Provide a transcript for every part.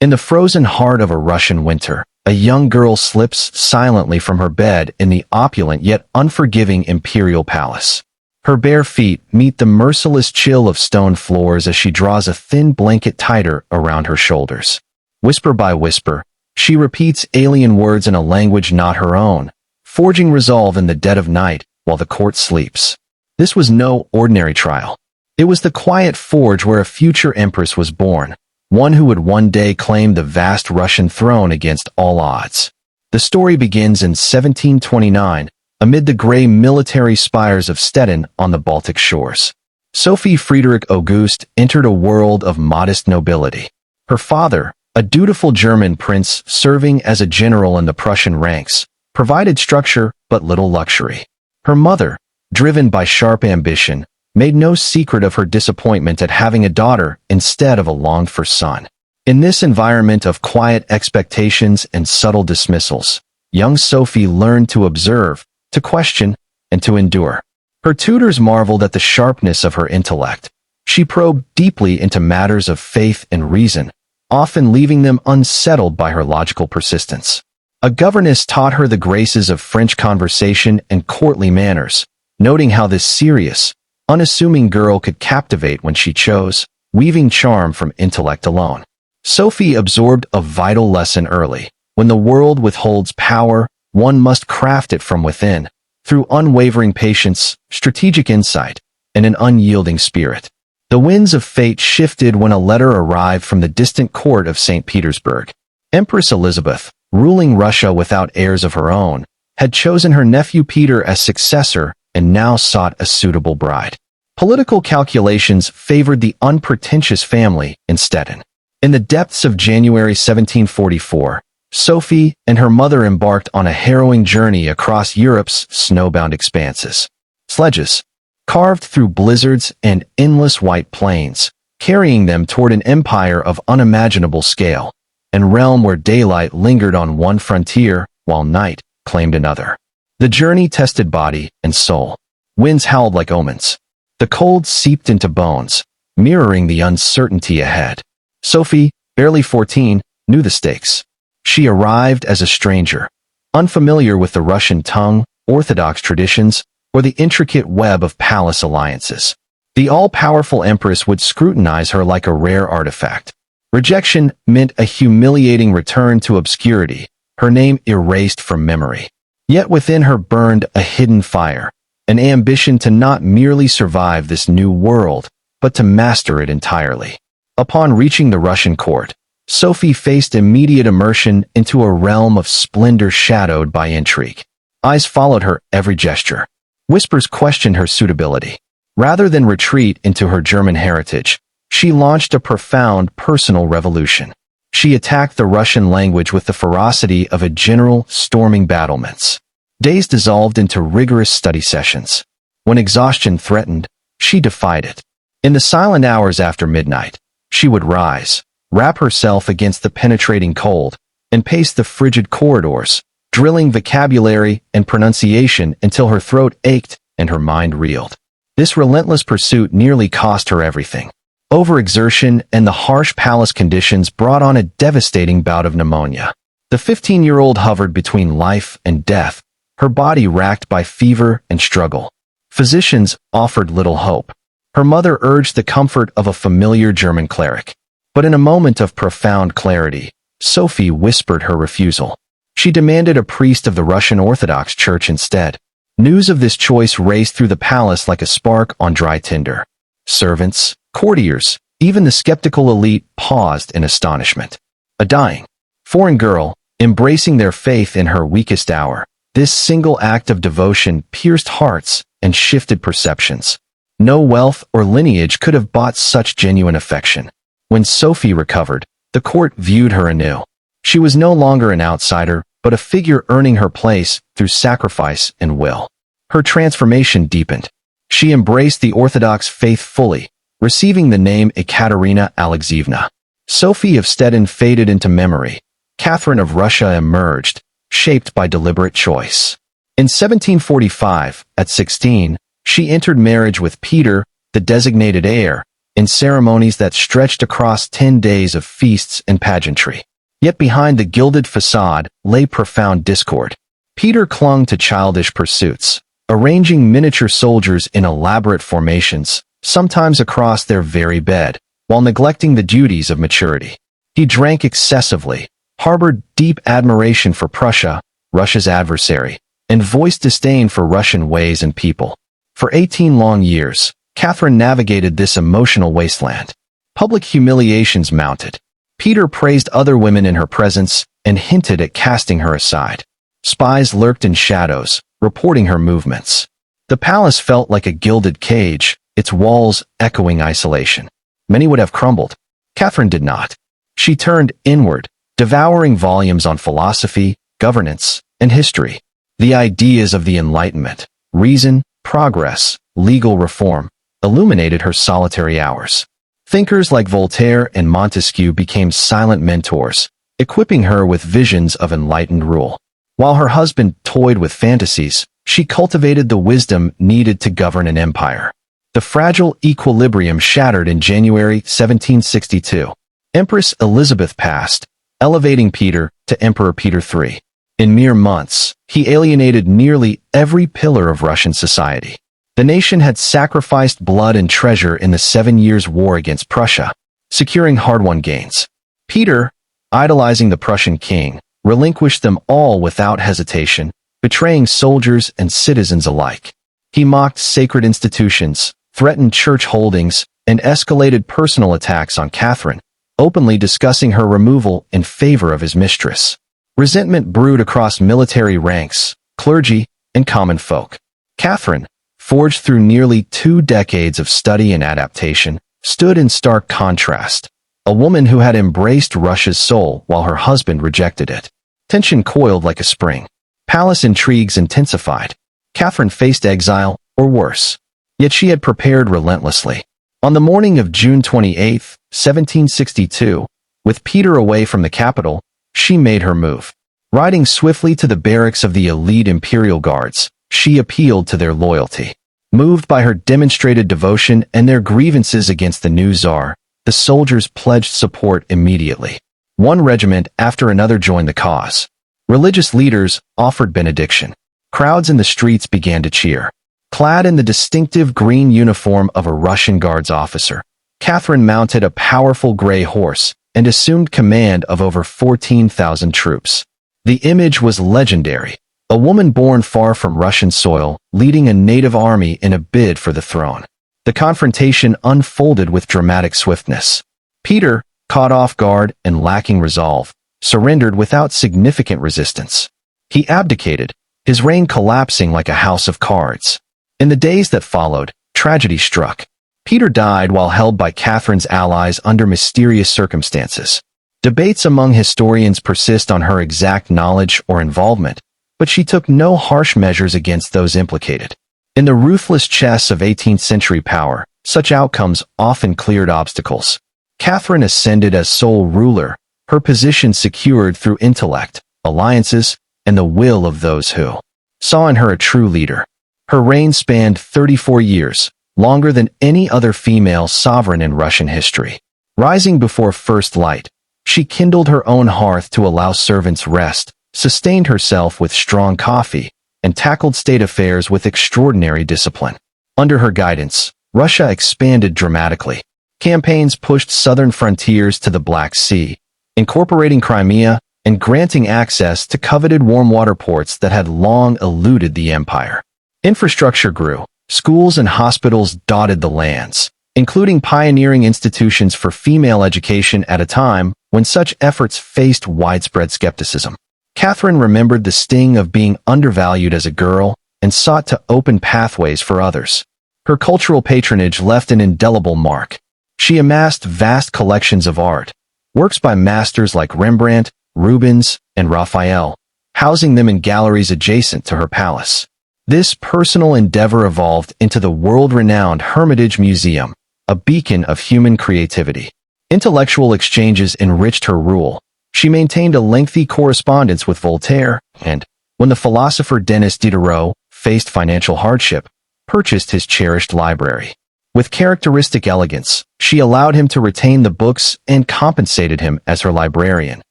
In the frozen heart of a Russian winter, a young girl slips silently from her bed in the opulent yet unforgiving imperial palace. Her bare feet meet the merciless chill of stone floors as she draws a thin blanket tighter around her shoulders. Whisper by whisper, she repeats alien words in a language not her own, forging resolve in the dead of night while the court sleeps. This was no ordinary trial. It was the quiet forge where a future empress was born, one who would one day claim the vast Russian throne against all odds. The story begins in 1729, amid the gray military spires of Stettin on the Baltic shores. Sophie Friedrich August entered a world of modest nobility. Her father, a dutiful German prince serving as a general in the Prussian ranks, provided structure but little luxury. Her mother, driven by sharp ambition, made no secret of her disappointment at having a daughter instead of a longed-for son. In this environment of quiet expectations and subtle dismissals, young Sophie learned to observe, to question, and to endure. Her tutors marveled at the sharpness of her intellect. She probed deeply into matters of faith and reason, often leaving them unsettled by her logical persistence. A governess taught her the graces of French conversation and courtly manners, noting how this serious, unassuming girl could captivate when she chose, weaving charm from intellect alone. Sophie absorbed a vital lesson early. When the world withholds power, one must craft it from within, through unwavering patience, strategic insight, and an unyielding spirit. The winds of fate shifted when a letter arrived from the distant court of St. Petersburg. Empress Elizabeth, ruling Russia without heirs of her own, had chosen her nephew Peter as successor and now sought a suitable bride. Political calculations favored the unpretentious family in Stettin. In the depths of January 1744, Sophie and her mother embarked on a harrowing journey across Europe's snowbound expanses. Sledges, carved through blizzards and endless white plains, carrying them toward an empire of unimaginable scale, and realm where daylight lingered on one frontier while night claimed another. The journey tested body and soul. Winds howled like omens. The cold seeped into bones, mirroring the uncertainty ahead. Sophie, barely 14, knew the stakes. She arrived as a stranger, unfamiliar with the Russian tongue, Orthodox traditions, or the intricate web of palace alliances. The all-powerful empress would scrutinize her like a rare artifact. Rejection meant a humiliating return to obscurity, her name erased from memory. Yet within her burned a hidden fire, an ambition to not merely survive this new world, but to master it entirely. Upon reaching the Russian court, Sophie faced immediate immersion into a realm of splendor shadowed by intrigue. Eyes followed her every gesture. Whispers questioned her suitability. Rather than retreat into her German heritage, she launched a profound personal revolution. She attacked the Russian language with the ferocity of a general storming battlements. Days dissolved into rigorous study sessions. When exhaustion threatened, she defied it. In the silent hours after midnight, she would rise, wrap herself against the penetrating cold, and pace the frigid corridors, drilling vocabulary and pronunciation until her throat ached and her mind reeled. This relentless pursuit nearly cost her everything. Overexertion and the harsh palace conditions brought on a devastating bout of pneumonia. The 15-year-old hovered between life and death, her body racked by fever and struggle. Physicians offered little hope. Her mother urged the comfort of a familiar German cleric. But in a moment of profound clarity, Sophie whispered her refusal. She demanded a priest of the Russian Orthodox Church instead. News of this choice raced through the palace like a spark on dry tinder. Servants, courtiers, even the skeptical elite paused in astonishment. A dying, foreign girl, embracing their faith in her weakest hour. This single act of devotion pierced hearts and shifted perceptions. No wealth or lineage could have bought such genuine affection. When Sophie recovered, the court viewed her anew. She was no longer an outsider, but a figure earning her place through sacrifice and will. Her transformation deepened. She embraced the Orthodox faith fully, receiving the name Ekaterina Alexeyevna. Sophie of Stettin faded into memory. Catherine of Russia emerged, shaped by deliberate choice. In 1745, at 16, she entered marriage with Peter, the designated heir, in ceremonies that stretched across 10 days of feasts and pageantry. Yet behind the gilded facade lay profound discord. Peter clung to childish pursuits, arranging miniature soldiers in elaborate formations, sometimes across their very bed, while neglecting the duties of maturity. He drank excessively, harbored deep admiration for Prussia, Russia's adversary, and voiced disdain for Russian ways and people. For 18 long years, Catherine navigated this emotional wasteland. Public humiliations mounted. Peter praised other women in her presence and hinted at casting her aside. Spies lurked in shadows, reporting her movements. The palace felt like a gilded cage, its walls echoing isolation. Many would have crumbled. Catherine did not. She turned inward, devouring volumes on philosophy, governance, and history. The ideas of the Enlightenment, reason, progress, legal reform, illuminated her solitary hours. Thinkers like Voltaire and Montesquieu became silent mentors, equipping her with visions of enlightened rule. While her husband toyed with fantasies, she cultivated the wisdom needed to govern an empire. The fragile equilibrium shattered in January 1762. Empress Elizabeth passed, elevating Peter to Emperor Peter III. In mere months, he alienated nearly every pillar of Russian society. The nation had sacrificed blood and treasure in the 7 Years' War against Prussia, securing hard-won gains. Peter, idolizing the Prussian king, relinquished them all without hesitation, betraying soldiers and citizens alike. He mocked sacred institutions, threatened church holdings, and escalated personal attacks on Catherine, openly discussing her removal in favor of his mistress. Resentment brewed across military ranks, clergy, and common folk. Catherine, forged through nearly 2 decades of study and adaptation, stood in stark contrast, a woman who had embraced Russia's soul while her husband rejected it. Tension coiled like a spring. Palace intrigues intensified. Catherine faced exile, or worse. Yet she had prepared relentlessly. On the morning of June 28, 1762, with Peter away from the capital, she made her move. Riding swiftly to the barracks of the elite imperial guards, she appealed to their loyalty. Moved by her demonstrated devotion and their grievances against the new czar, the soldiers pledged support immediately. One regiment after another joined the cause. Religious leaders offered benediction. Crowds in the streets began to cheer. Clad in the distinctive green uniform of a Russian Guards officer, Catherine mounted a powerful gray horse and assumed command of over 14,000 troops. The image was legendary. A woman born far from Russian soil, leading a native army in a bid for the throne. The confrontation unfolded with dramatic swiftness. Peter, caught off guard and lacking resolve, surrendered without significant resistance. He abdicated, his reign collapsing like a house of cards. In the days that followed, tragedy struck. Peter died while held by Catherine's allies under mysterious circumstances. Debates among historians persist on her exact knowledge or involvement, but she took no harsh measures against those implicated. In the ruthless chess of 18th-century power, such outcomes often cleared obstacles. Catherine ascended as sole ruler, her position secured through intellect, alliances, and the will of those who saw in her a true leader. Her reign spanned 34 years, longer than any other female sovereign in Russian history. Rising before first light, she kindled her own hearth to allow servants rest, sustained herself with strong coffee, and tackled state affairs with extraordinary discipline. Under her guidance, Russia expanded dramatically. Campaigns pushed southern frontiers to the Black Sea, incorporating Crimea and granting access to coveted warm-water ports that had long eluded the empire. Infrastructure grew. Schools and hospitals dotted the lands, including pioneering institutions for female education at a time when such efforts faced widespread skepticism. Catherine remembered the sting of being undervalued as a girl and sought to open pathways for others. Her cultural patronage left an indelible mark. She amassed vast collections of art, works by masters like Rembrandt, Rubens, and Raphael, housing them in galleries adjacent to her palace. This personal endeavor evolved into the world-renowned Hermitage Museum, a beacon of human creativity. Intellectual exchanges enriched her rule. She maintained a lengthy correspondence with Voltaire and, when the philosopher Denis Diderot faced financial hardship, purchased his cherished library. With characteristic elegance, she allowed him to retain the books and compensated him as her librarian,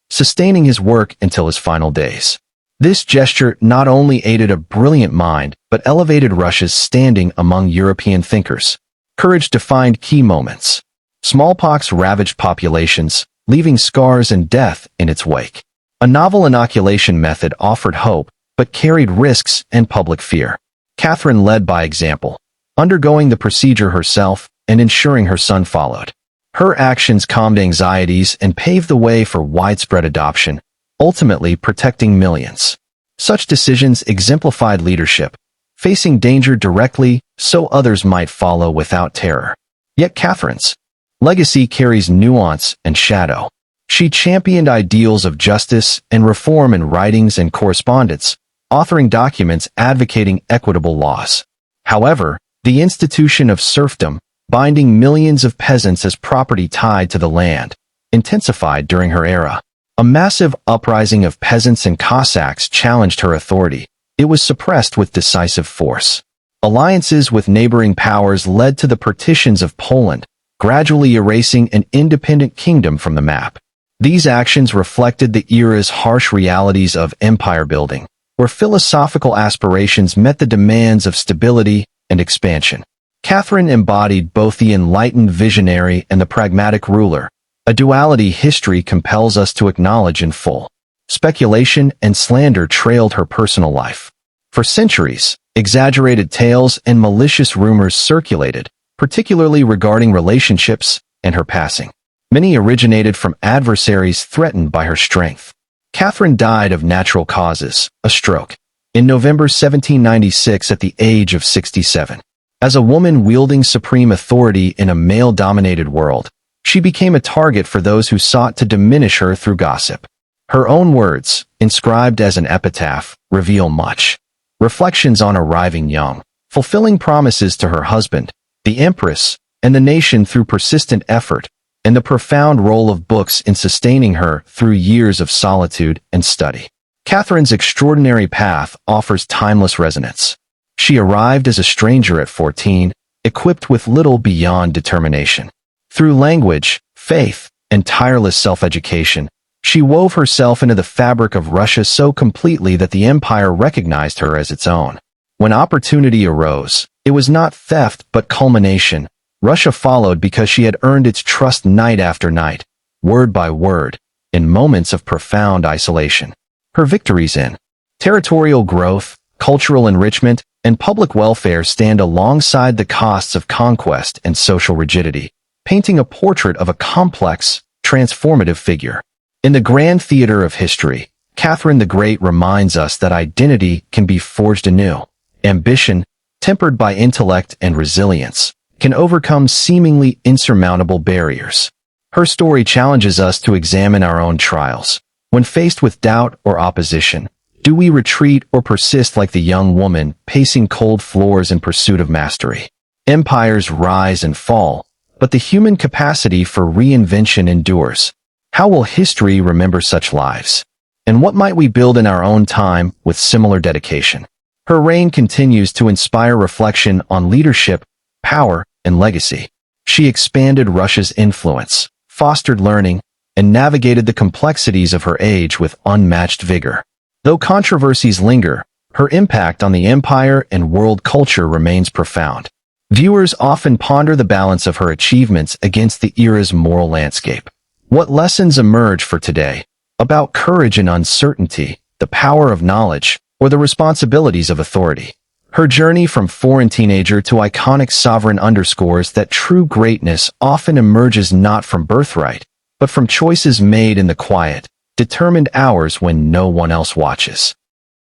sustaining his work until his final days. This gesture not only aided a brilliant mind, but elevated Russia's standing among European thinkers. Courage defined key moments. Smallpox ravaged populations, leaving scars and death in its wake. A novel inoculation method offered hope, but carried risks and public fear. Catherine led by example, undergoing the procedure herself and ensuring her son followed. Her actions calmed anxieties and paved the way for widespread adoption, ultimately protecting millions. Such decisions exemplified leadership, facing danger directly so others might follow without terror. Yet Catherine's legacy carries nuance and shadow. She championed ideals of justice and reform in writings and correspondence, authoring documents advocating equitable laws. However, the institution of serfdom, binding millions of peasants as property tied to the land, intensified during her era. A massive uprising of peasants and Cossacks challenged her authority. It was suppressed with decisive force. Alliances with neighboring powers led to the partitions of Poland, gradually erasing an independent kingdom from the map. These actions reflected the era's harsh realities of empire building, where philosophical aspirations met the demands of stability and expansion. Catherine embodied both the enlightened visionary and the pragmatic ruler, a duality history compels us to acknowledge in full. Speculation and slander trailed her personal life. For centuries, exaggerated tales and malicious rumors circulated, particularly regarding relationships and her passing. Many originated from adversaries threatened by her strength. Catherine died of natural causes, a stroke, in November 1796 at the age of 67. As a woman wielding supreme authority in a male-dominated world, she became a target for those who sought to diminish her through gossip. Her own words, inscribed as an epitaph, reveal much. Reflections on arriving young, fulfilling promises to her husband, the Empress, and the nation through persistent effort, and the profound role of books in sustaining her through years of solitude and study. Catherine's extraordinary path offers timeless resonance. She arrived as a stranger at 14, equipped with little beyond determination. Through language, faith, and tireless self-education, she wove herself into the fabric of Russia so completely that the empire recognized her as its own. When opportunity arose, it was not theft but culmination. Russia followed because she had earned its trust night after night, word by word, in moments of profound isolation. Her victories in territorial growth, cultural enrichment, and public welfare stand alongside the costs of conquest and social rigidity, painting a portrait of a complex, transformative figure. In the grand theater of history, Catherine the Great reminds us that identity can be forged anew. Ambition, tempered by intellect and resilience, can overcome seemingly insurmountable barriers. Her story challenges us to examine our own trials. When faced with doubt or opposition, do we retreat or persist like the young woman pacing cold floors in pursuit of mastery? Empires rise and fall, but the human capacity for reinvention endures. How will history remember such lives? And what might we build in our own time with similar dedication? Her reign continues to inspire reflection on leadership, power, and legacy. She expanded Russia's influence, fostered learning, and navigated the complexities of her age with unmatched vigor. Though controversies linger, her impact on the empire and world culture remains profound. Viewers often ponder the balance of her achievements against the era's moral landscape. What lessons emerge for today about courage and uncertainty, the power of knowledge, or the responsibilities of authority? Her journey from foreign teenager to iconic sovereign underscores that true greatness often emerges not from birthright, but from choices made in the quiet, determined hours when no one else watches.